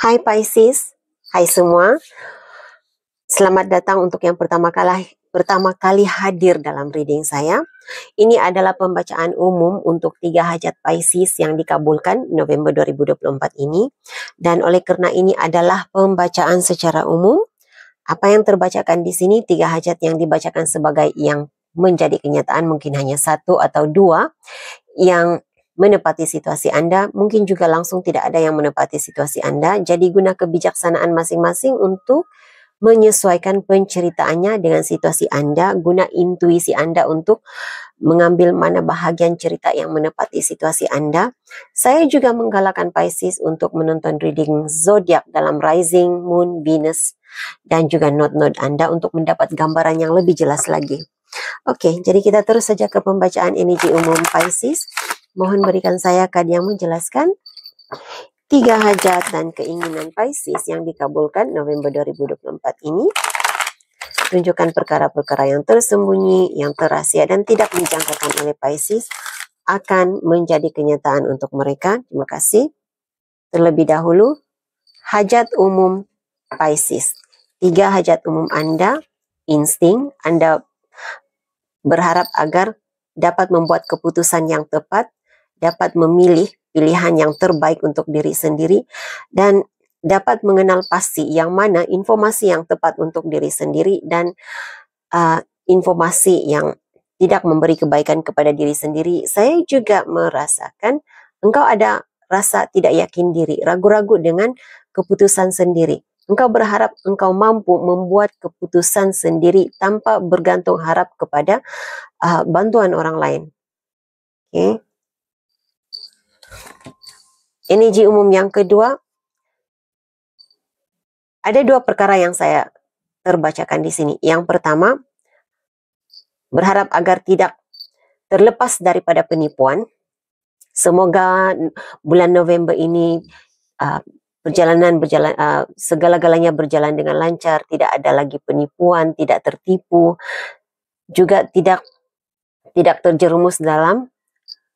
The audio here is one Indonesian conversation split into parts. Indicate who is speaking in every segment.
Speaker 1: Hai Pisces, hai semua. Selamat datang untuk yang pertama kali hadir dalam reading saya. Ini adalah pembacaan umum untuk 3 hajat Pisces yang dikabulkan November 2024 ini. Dan oleh karena ini adalah pembacaan secara umum. Apa yang terbacakan di sini, 3 hajat yang dibacakan sebagai yang menjadi kenyataan, mungkin hanya 1 atau 2 yang menepati situasi Anda, mungkin juga langsung tidak ada yang menepati situasi Anda. Jadi guna kebijaksanaan masing-masing untuk menyesuaikan penceritaannya dengan situasi Anda, guna intuisi Anda untuk mengambil mana bahagian cerita yang menepati situasi Anda. Saya juga menggalakkan Pisces untuk menonton reading zodiak dalam rising, moon, Venus, dan juga node-node Anda untuk mendapat gambaran yang lebih jelas lagi. Oke, jadi kita terus saja ke pembacaan energi umum Pisces. Mohon berikan saya kad yang menjelaskan 3 hajat dan keinginan Pisces yang dikabulkan November 2024 ini. Tunjukkan perkara-perkara yang tersembunyi, yang terahasia dan tidak dijangkakan oleh Pisces akan menjadi kenyataan untuk mereka. Terima kasih. Terlebih dahulu, hajat umum Pisces. 3 hajat umum Anda, insting, Anda berharap agar dapat membuat keputusan yang tepat, dapat memilih pilihan yang terbaik untuk diri sendiri, dan dapat mengenal pasti yang mana informasi yang tepat untuk diri sendiri dan informasi yang tidak memberi kebaikan kepada diri sendiri. Saya juga merasakan engkau ada rasa tidak yakin diri, ragu-ragu dengan keputusan sendiri. Engkau berharap engkau mampu membuat keputusan sendiri tanpa bergantung harap kepada bantuan orang lain. Oke. Energi umum yang kedua, ada 2 perkara yang saya terbacakan di sini. Yang pertama, berharap agar tidak terlepas daripada penipuan. Semoga bulan November ini segala-galanya berjalan dengan lancar, tidak ada lagi penipuan, tidak tertipu, juga tidak terjerumus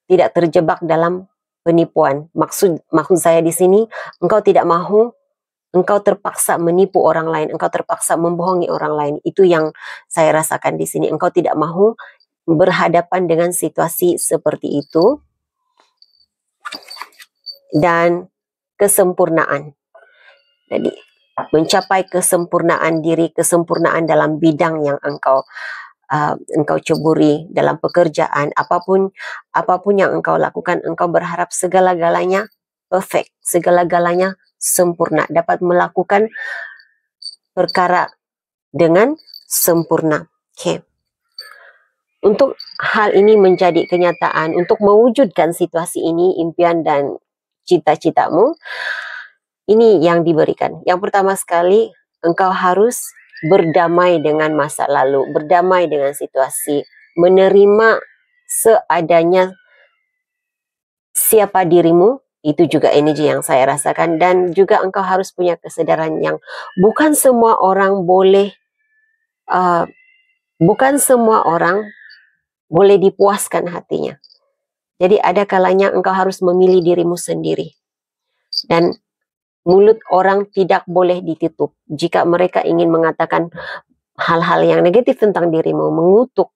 Speaker 1: tidak terjebak dalam penipuan. Maksud saya di sini, engkau tidak mahu, engkau terpaksa menipu orang lain, engkau terpaksa membohongi orang lain. Itu yang saya rasakan di sini. Engkau tidak mahu berhadapan dengan situasi seperti itu. Dan kesempurnaan. Jadi mencapai kesempurnaan diri, kesempurnaan dalam bidang yang engkau ceburi, dalam pekerjaan, apapun yang engkau lakukan, engkau berharap segala-galanya perfect, segala-galanya sempurna, dapat melakukan perkara dengan sempurna. Oke. Untuk hal ini menjadi kenyataan, untuk mewujudkan situasi ini, impian dan cita-citamu, ini yang diberikan. Yang pertama sekali, engkau harus berdamai dengan masa lalu, berdamai dengan situasi, menerima seadanya siapa dirimu. Itu juga energi yang saya rasakan. Dan juga engkau harus punya kesadaran yang bukan semua orang boleh dipuaskan hatinya. Jadi ada kalanya engkau harus memilih dirimu sendiri. Dan mulut orang tidak boleh ditutup. Jika mereka ingin mengatakan hal-hal yang negatif tentang dirimu, mengutuk,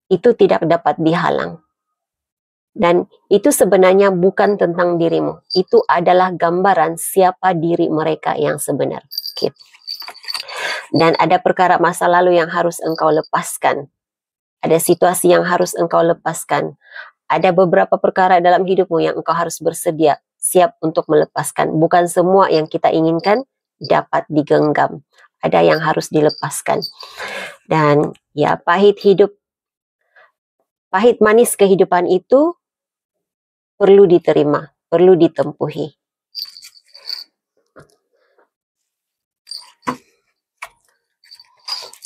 Speaker 1: itu tidak dapat dihalang. Dan itu sebenarnya bukan tentang dirimu. Itu adalah gambaran siapa diri mereka yang sebenar. Okay. Dan ada perkara masa lalu yang harus engkau lepaskan. Ada situasi yang harus engkau lepaskan. Ada beberapa perkara dalam hidupmu yang engkau harus bersedia, siap untuk melepaskan. Bukan semua yang kita inginkan dapat digenggam. Ada yang harus dilepaskan. Dan ya, pahit manis kehidupan itu perlu diterima, perlu ditempuhi.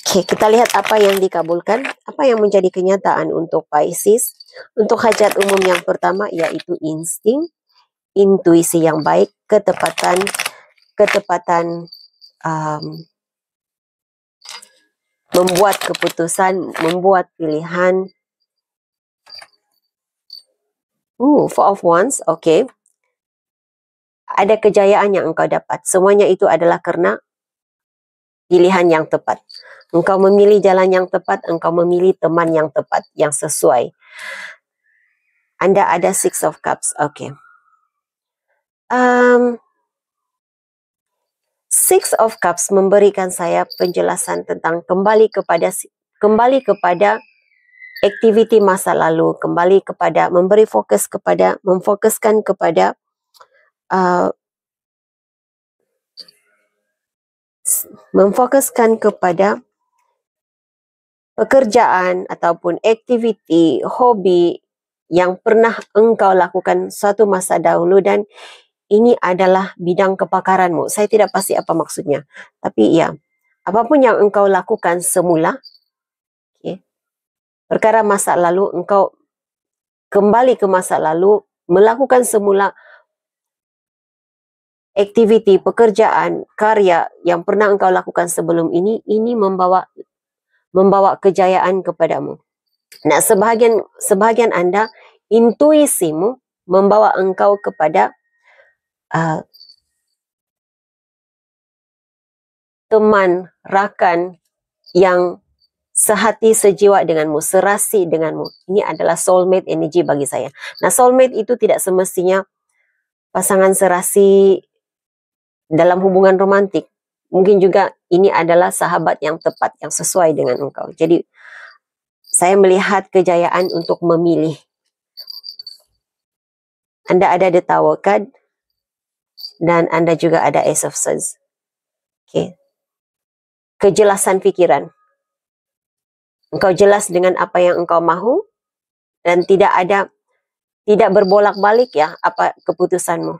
Speaker 1: Oke, kita lihat apa yang dikabulkan, apa yang menjadi kenyataan untuk Pisces. Untuk hajat umum yang pertama yaitu insting, intuisi yang baik, ketepatan membuat keputusan, membuat pilihan. Four of Wands, oke. ada kejayaan yang engkau dapat. Semuanya itu adalah karena pilihan yang tepat. Engkau memilih jalan yang tepat, engkau memilih teman yang tepat, yang sesuai. Anda ada Six of Cups. Oke. Six of Cups memberikan saya penjelasan tentang kembali kepada aktiviti masa lalu, kembali kepada memfokuskan kepada pekerjaan ataupun aktiviti, hobi yang pernah engkau lakukan suatu masa dahulu, dan ini adalah bidang kepakaranmu. Saya tidak pasti apa maksudnya, tapi ya, apapun yang engkau lakukan semula, perkara masa lalu, engkau kembali ke masa lalu, melakukan semula aktiviti, pekerjaan, karya yang pernah engkau lakukan sebelum ini membawa kejayaan kepadamu. Nah, sebahagian Anda, intuisimu membawa engkau kepada teman, rakan yang sehati sejiwa denganmu, serasi denganmu. Ini adalah soulmate energy bagi saya. Nah, soulmate itu tidak semestinya pasangan serasi dalam hubungan romantik. Mungkin juga ini adalah sahabat yang tepat, yang sesuai dengan engkau. Jadi, saya melihat kejayaan untuk memilih. Anda ada the Tower card, dan Anda juga ada Ace of Swords. Okay. Kejelasan pikiran. Engkau jelas dengan apa yang engkau mahu, dan tidak berbolak-balik ya apa keputusanmu.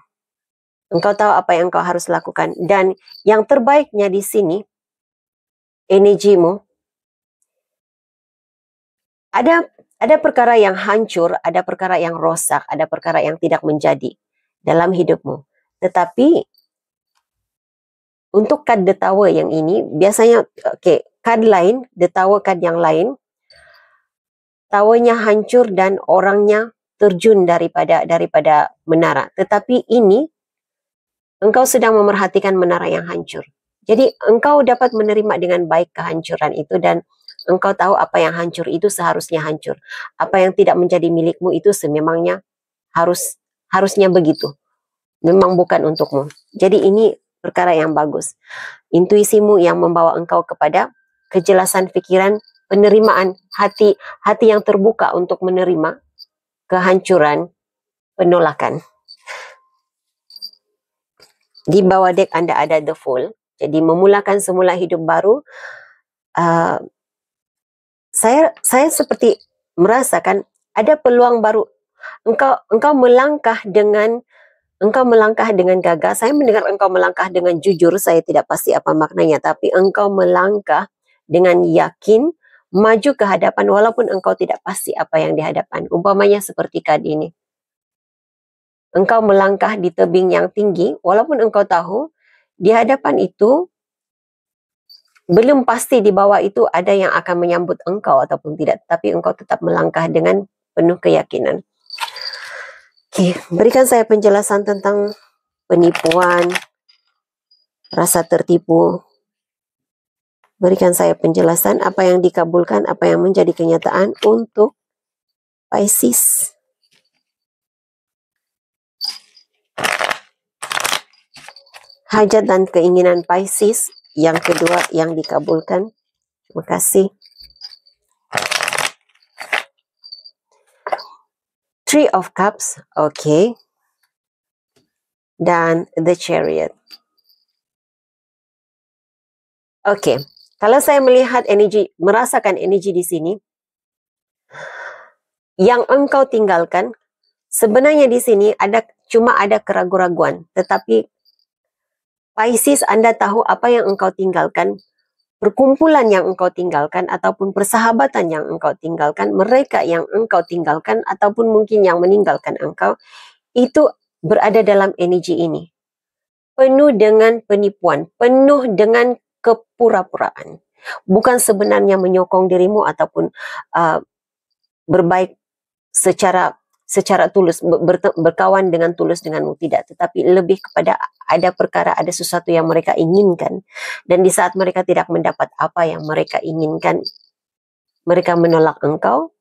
Speaker 1: Engkau tahu apa yang engkau harus lakukan, dan yang terbaiknya di sini, energimu, ada perkara yang hancur, ada perkara yang rosak, ada perkara yang tidak menjadi dalam hidupmu. Tetapi untuk card The Tower yang ini, biasanya card lain, The Tower card yang lain, towernya hancur dan orangnya terjun daripada menara. Tetapi ini, engkau sedang memerhatikan menara yang hancur. Jadi engkau dapat menerima dengan baik kehancuran itu, dan engkau tahu apa yang hancur itu seharusnya hancur. Apa yang tidak menjadi milikmu itu sememangnya harusnya begitu. Memang bukan untukmu. Jadi ini perkara yang bagus. Intuisimu yang membawa engkau kepada kejelasan pikiran, penerimaan, hati yang terbuka untuk menerima kehancuran, penolakan. Di bawah deck Anda ada The Fool. Jadi memulakan semula hidup baru. Saya seperti merasakan ada peluang baru. Engkau melangkah dengan gagah. Saya mendengar engkau melangkah dengan jujur. Saya tidak pasti apa maknanya, tapi engkau melangkah dengan yakin maju ke hadapan walaupun engkau tidak pasti apa yang dihadapan. Umpamanya seperti kali ini. Engkau melangkah di tebing yang tinggi walaupun engkau tahu di hadapan itu belum pasti di bawah itu ada yang akan menyambut engkau ataupun tidak, tapi engkau tetap melangkah dengan penuh keyakinan. Oke, berikan saya penjelasan tentang penipuan, rasa tertipu. Berikan saya penjelasan apa yang dikabulkan, apa yang menjadi kenyataan untuk Pisces. Hajat dan keinginan Pisces yang kedua yang dikabulkan. Terima kasih. Three of Cups, oke. Dan The Chariot. Oke, kalau saya melihat energi, merasakan energi di sini, yang engkau tinggalkan, sebenarnya di sini cuma ada keraguan-raguan, tetapi Pisces, Anda tahu apa yang engkau tinggalkan, perkumpulan yang engkau tinggalkan, ataupun persahabatan yang engkau tinggalkan, mereka yang engkau tinggalkan, ataupun mungkin yang meninggalkan engkau, itu berada dalam energi ini. Penuh dengan penipuan, penuh dengan kepura-puraan. Bukan sebenarnya menyokong dirimu ataupun berbaik secara secara tulus, berkawan dengan tulus denganmu, tidak, tetapi lebih kepada ada perkara, ada sesuatu yang mereka inginkan, dan di saat mereka tidak mendapat apa yang mereka inginkan, mereka menolak engkau,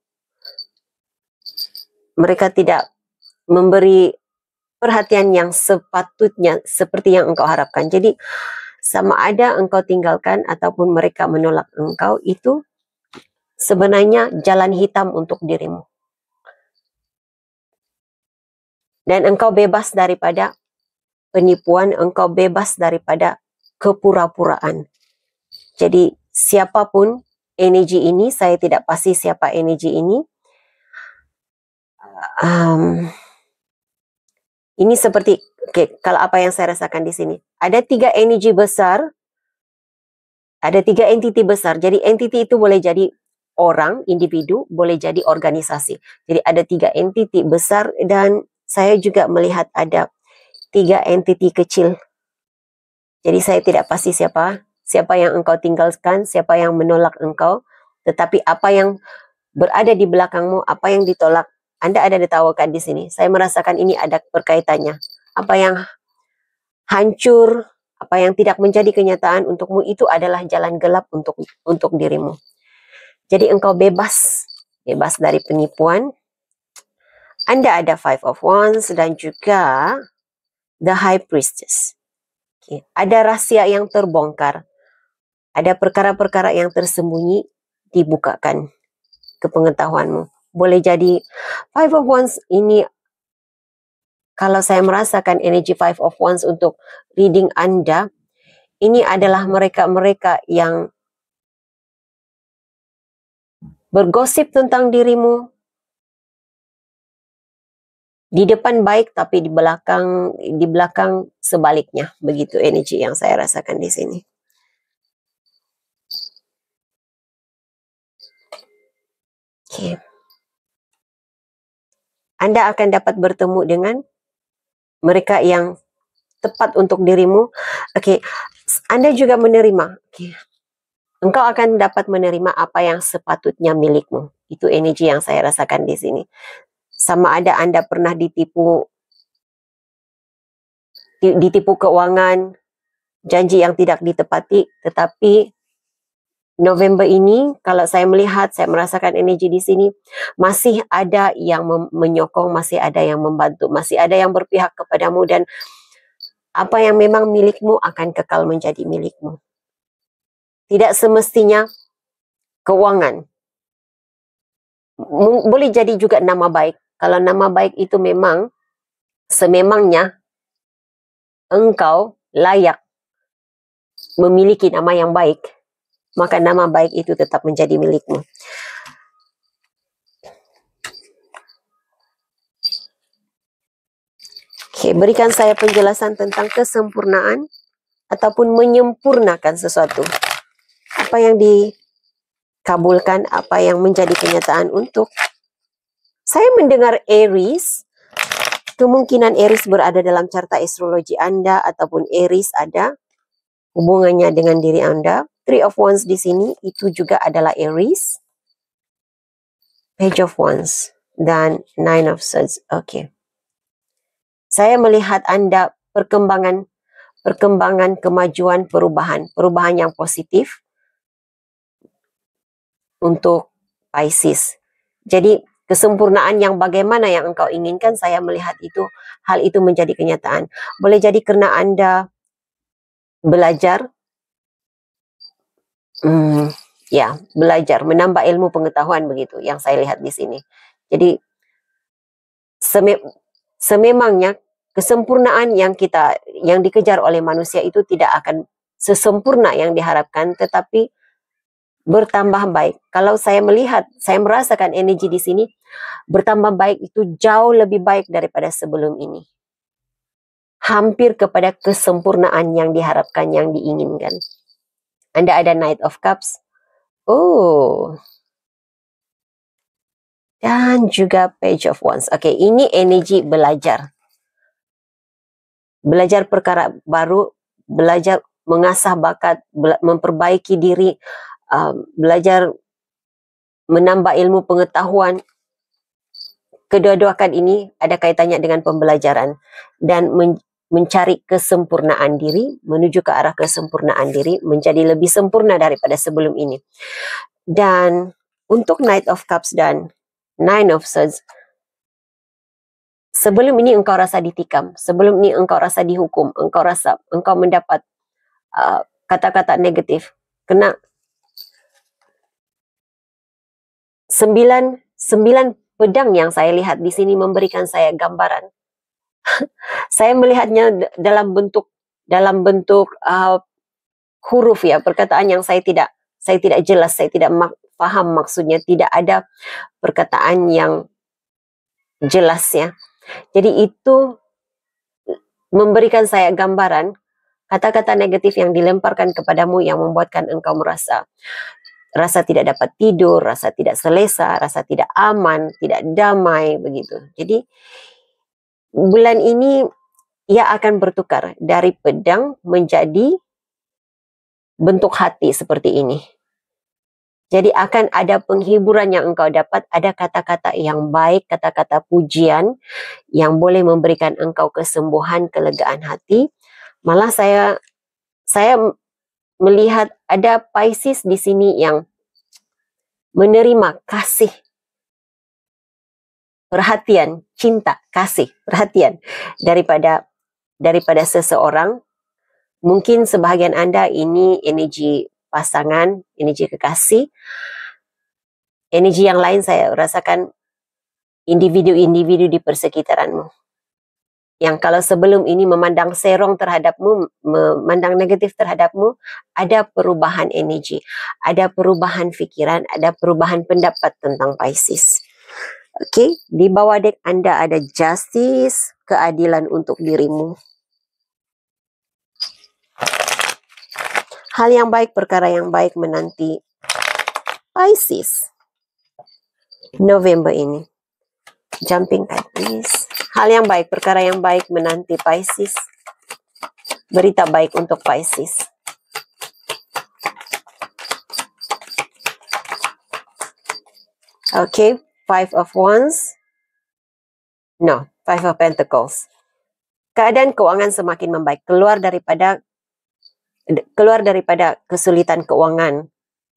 Speaker 1: mereka tidak memberi perhatian yang sepatutnya seperti yang engkau harapkan. Jadi sama ada engkau tinggalkan ataupun mereka menolak engkau, itu sebenarnya jalan hitam untuk dirimu. Dan engkau bebas daripada penipuan, engkau bebas daripada kepura-puraan. Jadi siapapun energi ini, saya tidak pasti siapa energi ini. Ini seperti, kalau apa yang saya rasakan di sini. Ada 3 energi besar, ada 3 entiti besar. Jadi entiti itu boleh jadi orang, individu, boleh jadi organisasi. Jadi ada 3 entiti besar, dan saya juga melihat ada 3 entiti kecil. Jadi saya tidak pasti siapa yang engkau tinggalkan, siapa yang menolak engkau, tetapi apa yang berada di belakangmu, apa yang ditolak, Anda ada ditawarkan di sini. Saya merasakan ini ada berkaitannya. Apa yang hancur, apa yang tidak menjadi kenyataan untukmu, itu adalah jalan gelap untuk dirimu. Jadi engkau bebas dari penipuan. Anda ada 5 of Wands dan juga the High Priestess. Ada rahasia yang terbongkar, ada perkara-perkara yang tersembunyi dibukakan ke pengetahuanmu. Boleh jadi 5 of Wands ini, kalau saya merasakan energi 5 of Wands untuk reading Anda, ini adalah mereka-mereka yang bergosip tentang dirimu. Di depan baik, tapi di belakang sebaliknya. Begitu energi yang saya rasakan di sini. Oke. Anda akan dapat bertemu dengan mereka yang tepat untuk dirimu. Oke. Anda juga menerima. Oke. Engkau akan dapat menerima apa yang sepatutnya milikmu. Itu energi yang saya rasakan di sini. Sama ada Anda pernah ditipu keuangan, janji yang tidak ditepati, tetapi November ini, kalau saya melihat, saya merasakan energi di sini, masih ada yang menyokong, masih ada yang membantu, masih ada yang berpihak kepadamu, dan apa yang memang milikmu akan kekal menjadi milikmu. Tidak semestinya keuangan. Boleh jadi juga nama baik. Kalau nama baik itu memang sememangnya engkau layak memiliki nama yang baik, maka nama baik itu tetap menjadi milikmu. Oke, berikan saya penjelasan tentang kesempurnaan ataupun menyempurnakan sesuatu. Apa yang dikabulkan, apa yang menjadi kenyataan untuk. Saya mendengar Aries. Kemungkinan Aries berada dalam carta astrologi Anda, ataupun Aries ada hubungannya dengan diri Anda. 3 of Wands di sini itu juga adalah Aries. Page of Wands dan 9 of Swords. Oke. Saya melihat Anda perkembangan, kemajuan, perubahan yang positif untuk Pisces. Jadi kesempurnaan yang bagaimana yang engkau inginkan, saya melihat hal itu menjadi kenyataan. Boleh jadi karena Anda belajar, belajar, menambah ilmu pengetahuan, begitu yang saya lihat di sini. Jadi sememangnya kesempurnaan yang dikejar oleh manusia itu tidak akan sesempurna yang diharapkan, tetapi bertambah baik. Kalau saya merasakan energi di sini, bertambah baik itu jauh lebih baik daripada sebelum ini. Hampir kepada kesempurnaan yang diharapkan, yang diinginkan. Anda ada Knight of Cups. Oh. Dan juga Page of Wands. Oke, ini energi belajar. Belajar perkara baru, belajar mengasah bakat, memperbaiki diri, belajar menambah ilmu pengetahuan. kedua-dua kad ini ada kaitannya dengan pembelajaran dan mencari kesempurnaan diri, menuju ke arah kesempurnaan diri, menjadi lebih sempurna daripada sebelum ini. Dan untuk Knight of Cups dan Nine of Swords, sebelum ini engkau rasa ditikam, sebelum ini engkau rasa dihukum, engkau rasa engkau mendapat kata-kata negatif. Kena 9 pedang yang saya lihat di sini memberikan saya gambaran. Saya melihatnya dalam bentuk huruf ya, perkataan yang saya tidak jelas, saya tidak paham maksudnya, tidak ada perkataan yang jelas ya. Jadi itu memberikan saya gambaran kata-kata negatif yang dilemparkan kepadamu yang membuatkan engkau merasa tidak dapat tidur, rasa tidak selesa, rasa tidak aman, tidak damai begitu. Jadi bulan ini ia akan bertukar dari pedang menjadi bentuk hati seperti ini. Jadi akan ada penghiburan yang engkau dapat, ada kata-kata yang baik, kata-kata pujian yang boleh memberikan engkau kesembuhan, kelegaan hati. Malah saya melihat ada Pisces di sini yang menerima kasih, perhatian, cinta, kasih, perhatian daripada seseorang. Mungkin sebahagian Anda ini energi pasangan, energi kekasih. Energi yang lain saya rasakan individu-individu di persekitaranmu. Yang kalau sebelum ini memandang serong terhadapmu, memandang negatif terhadapmu, ada perubahan energi, ada perubahan pikiran, ada perubahan pendapat tentang Pisces. Oke, di bawah dek Anda ada justice, keadilan untuk dirimu. Hal yang baik, perkara yang baik menanti Pisces November ini. Jumping card please. Hal yang baik, perkara yang baik menanti Pisces. Berita baik untuk Pisces. Oke, Five of Wands. No, Five of Pentacles. Keadaan keuangan semakin membaik, keluar daripada kesulitan keuangan.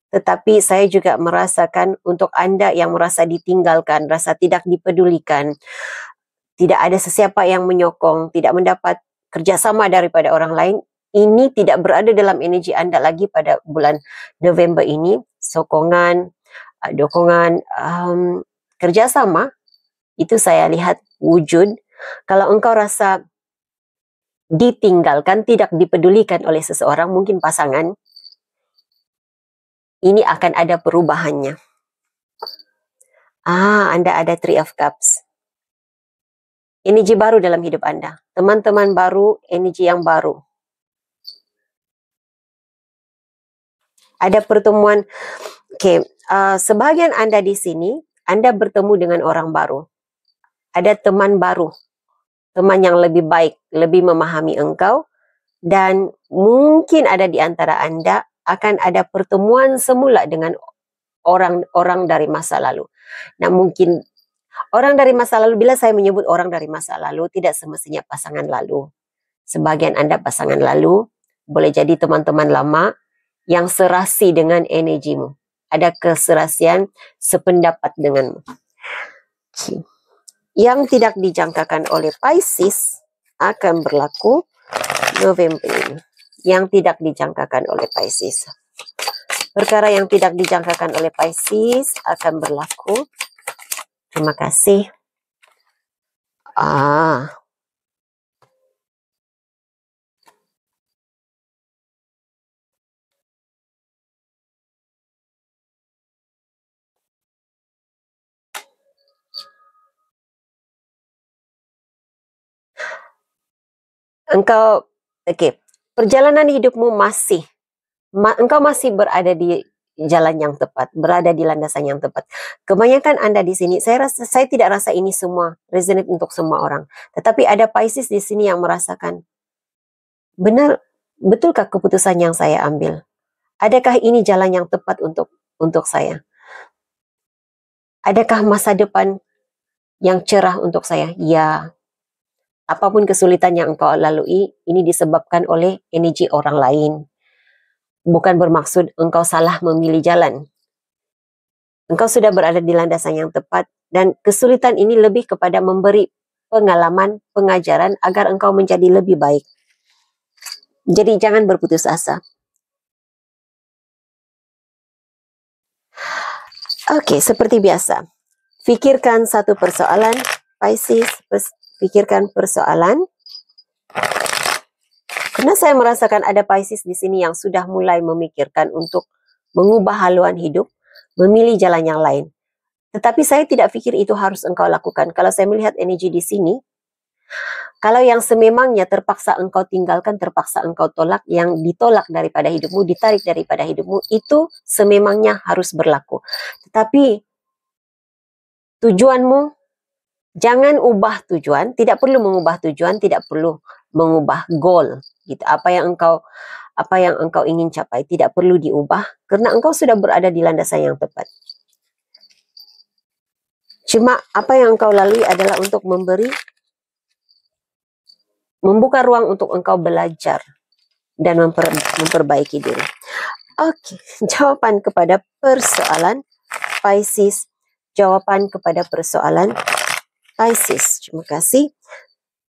Speaker 1: Tetapi saya juga merasakan untuk Anda yang merasa ditinggalkan, rasa tidak dipedulikan, tidak ada sesiapa yang menyokong, tidak mendapat kerjasama daripada orang lain, ini tidak berada dalam energi Anda lagi pada bulan November ini. Sokongan, dokongan, kerjasama, itu saya lihat wujud. Kalau engkau rasa ditinggalkan, tidak dipedulikan oleh seseorang, mungkin pasangan, ini akan ada perubahannya. Anda ada Three of Cups. Energi baru dalam hidup Anda. Teman-teman baru, energi yang baru. Ada pertemuan. Oke, sebagian Anda di sini, Anda bertemu dengan orang baru. Ada teman baru. Teman yang lebih baik, lebih memahami engkau. Dan mungkin ada di antara Anda akan ada pertemuan semula dengan orang dari masa lalu. Nah, mungkin orang dari masa lalu, bila saya menyebut orang dari masa lalu, tidak semestinya pasangan lalu. Sebagian Anda pasangan lalu, boleh jadi teman-teman lama yang serasi dengan energimu. Ada keserasian sependapat denganmu. Yang tidak dijangkakan oleh Pisces akan berlaku November ini. Yang tidak dijangkakan oleh Pisces. Perkara yang tidak dijangkakan oleh Pisces akan berlaku. Terima kasih. Engkau, perjalanan hidupmu engkau masih berada di jalan yang tepat, berada di landasan yang tepat. Kebanyakan Anda di sini, saya tidak rasa ini semua resonate untuk semua orang. Tetapi ada Pisces di sini yang merasakan, betulkah keputusan yang saya ambil? Adakah ini jalan yang tepat untuk saya? Adakah masa depan yang cerah untuk saya. Ya, apapun kesulitan yang engkau lalui, ini disebabkan oleh energi orang lain. Bukan bermaksud engkau salah memilih jalan. Engkau sudah berada di landasan yang tepat, dan kesulitan ini lebih kepada memberi pengalaman, pengajaran agar engkau menjadi lebih baik. Jadi jangan berputus asa. Oke, seperti biasa. Pikirkan satu persoalan, Pisces, pikirkan persoalan. Karena saya merasakan ada Pisces di sini yang sudah mulai memikirkan untuk mengubah haluan hidup, memilih jalan yang lain. Tetapi saya tidak pikir itu harus engkau lakukan. Kalau saya melihat energi di sini, kalau yang sememangnya terpaksa engkau tinggalkan, terpaksa engkau tolak, yang ditolak daripada hidupmu, ditarik daripada hidupmu, itu sememangnya harus berlaku. Tetapi tujuanmu, jangan ubah tujuan, tidak perlu mengubah tujuan, tidak perlu mengubah goal. Gitu. Apa yang engkau ingin capai tidak perlu diubah, karena engkau sudah berada di landasan yang tepat. Cuma apa yang engkau lalui adalah untuk membuka ruang untuk engkau belajar dan memperbaiki diri. Oke, jawaban kepada persoalan Pisces. Jawaban kepada persoalan Pisces. Terima kasih.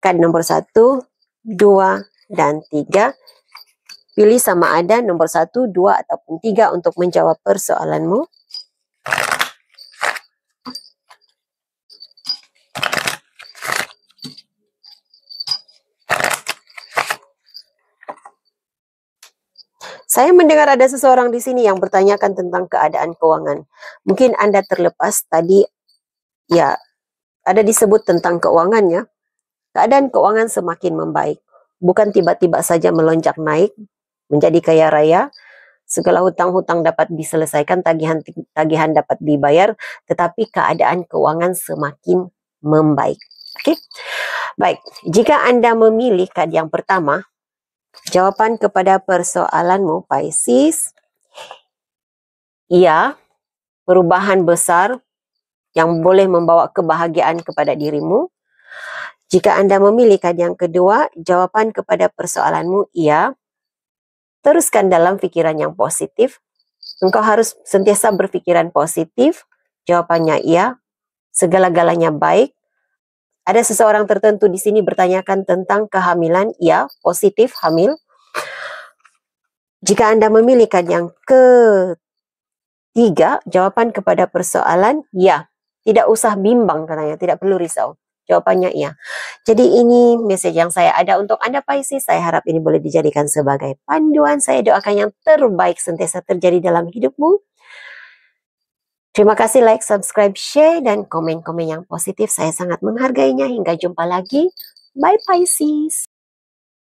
Speaker 1: Kad nomor 1, 2, dan 3. Pilih sama ada nomor 1, 2, ataupun 3 untuk menjawab persoalanmu. Saya mendengar ada seseorang di sini yang bertanyakan tentang keadaan keuangan. Mungkin Anda terlepas tadi, ya, ada disebut tentang keuangannya. Keadaan keuangan semakin membaik. Bukan tiba-tiba saja melonjak naik, menjadi kaya raya, segala hutang-hutang dapat diselesaikan, tagihan dapat dibayar, tetapi keadaan keuangan semakin membaik. Oke? Baik, jika Anda memilih kad yang pertama, jawaban kepada persoalanmu Pisces, iya, perubahan besar yang boleh membawa kebahagiaan kepada dirimu. Jika Anda memilih kad yang kedua, jawaban kepada persoalanmu, iya, teruskan dalam pikiran yang positif. Engkau harus sentiasa berpikiran positif. Jawabannya iya, segala-galanya baik. Ada seseorang tertentu di sini bertanyakan tentang kehamilan, iya, positif, hamil. Jika Anda memilih kad yang ketiga, jawaban kepada persoalan, ya. Tidak usah bimbang katanya, tidak perlu risau. Jawabannya iya. Jadi ini message yang saya ada untuk Anda Pisces. Saya harap ini boleh dijadikan sebagai panduan. Saya doakan yang terbaik sentiasa terjadi dalam hidupmu. Terima kasih, like, subscribe, share, dan komen-komen yang positif. Saya sangat menghargainya. Hingga jumpa lagi. Bye Pisces.